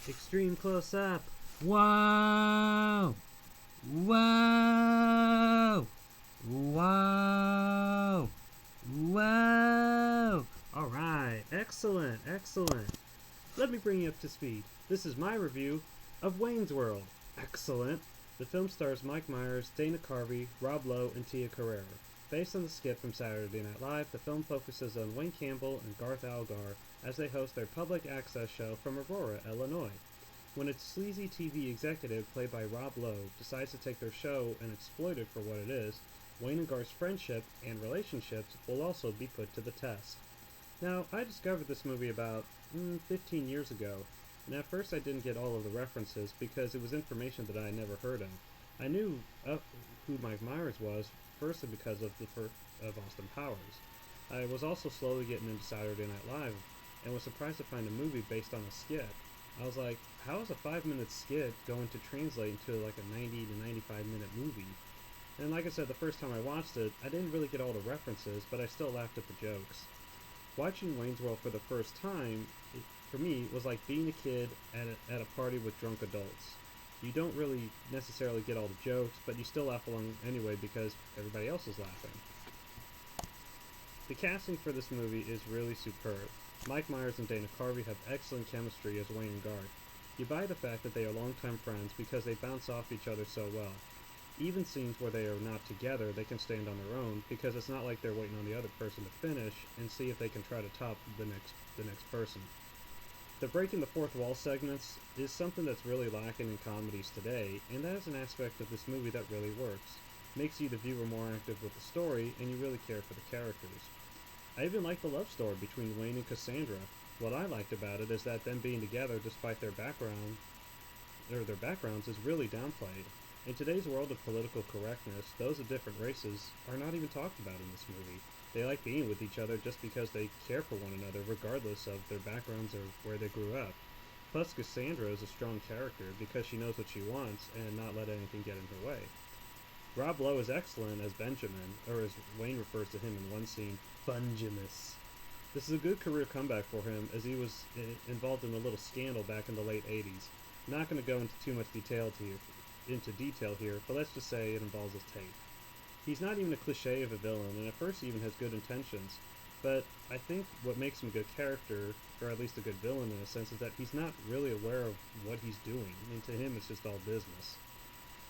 Extreme close up. Whoa! Whoa! Whoa! Whoa! Alright, excellent. Let me bring you up to speed. This is my review of Wayne's World. Excellent. The film stars Mike Myers, Dana Carvey, Rob Lowe, and Tia Carrere. Based on the skit from Saturday Night Live, the film focuses on Wayne Campbell and Garth Algar as they host their public access show from Aurora, Illinois. When a sleazy TV executive, played by Rob Lowe, decides to take their show and exploit it for what it is, Wayne and Garth's friendship and relationships will also be put to the test. Now, I discovered this movie about 15 years ago, and at first I didn't get all of the references because it was information that I had never heard of. I knew who Mike Myers was, firstly because of of Austin Powers. I was also slowly getting into Saturday Night Live, and was surprised to find a movie based on a skit. I was like, how is a 5-minute skit going to translate into like a 90 to 95 minute movie? And like I said, the first time I watched it, I didn't really get all the references, but I still laughed at the jokes. Watching Wayne's World for the first time, for me, was like being a kid at a party with drunk adults. You don't really necessarily get all the jokes, but you still laugh along anyway because everybody else is laughing. The casting for this movie is really superb. Mike Myers and Dana Carvey have excellent chemistry as Wayne and Garth. You buy the fact that they are longtime friends because they bounce off each other so well. Even scenes where they are not together, they can stand on their own because it's not like they're waiting on the other person to finish and see if they can try to top the next person. The breaking the fourth wall segments is something that's really lacking in comedies today, and that is an aspect of this movie that really works. Makes you the viewer more active with the story, and you really care for the characters. I even like the love story between Wayne and Cassandra. What I liked about it is that them being together despite their backgrounds is really downplayed. In today's world of political correctness, those of different races are not even talked about in this movie. They like being with each other just because they care for one another regardless of their backgrounds or where they grew up. Plus, Cassandra is a strong character because she knows what she wants and not let anything get in her way. Rob Lowe is excellent as Benjamin, or as Wayne refers to him in one scene, Bungimus. This is a good career comeback for him as he was involved in a little scandal back in the late 80s. I'm not going to go into too much detail here, but let's just say it involves his tape. He's not even a cliche of a villain, and at first he even has good intentions, but I think what makes him a good character, or at least a good villain in a sense, is that he's not really aware of what he's doing, and to him it's just all business.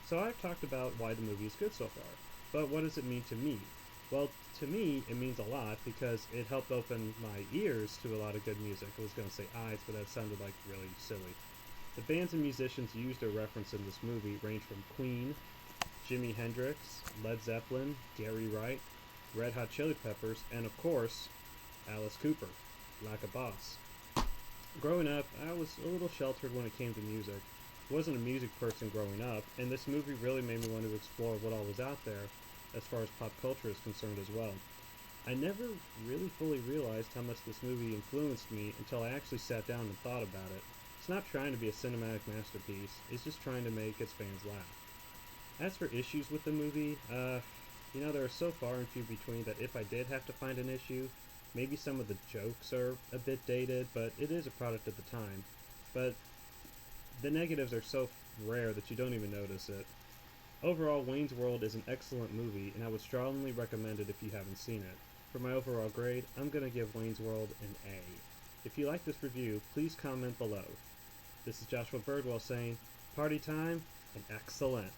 So I've talked about why the movie is good so far, but what does it mean to me? Well, to me, it means a lot because it helped open my ears to a lot of good music. I was going to say eyes, but that sounded like really silly. The bands and musicians used or referenced in this movie range from Queen, Jimi Hendrix, Led Zeppelin, Gary Wright, Red Hot Chili Peppers, and of course, Alice Cooper, like a boss. Growing up, I was a little sheltered when it came to music. I wasn't a music person growing up, and this movie really made me want to explore what all was out there as far as pop culture is concerned as well. I never really fully realized how much this movie influenced me until I actually sat down and thought about it. It's not trying to be a cinematic masterpiece, it's just trying to make its fans laugh. As for issues with the movie, there are so far and few between that if I did have to find an issue, maybe some of the jokes are a bit dated, but it is a product of the time. But the negatives are so rare that you don't even notice it. Overall, Wayne's World is an excellent movie, and I would strongly recommend it if you haven't seen it. For my overall grade, I'm going to give Wayne's World an A. If you like this review, please comment below. This is Joshua Birdwell saying, party time and excellent.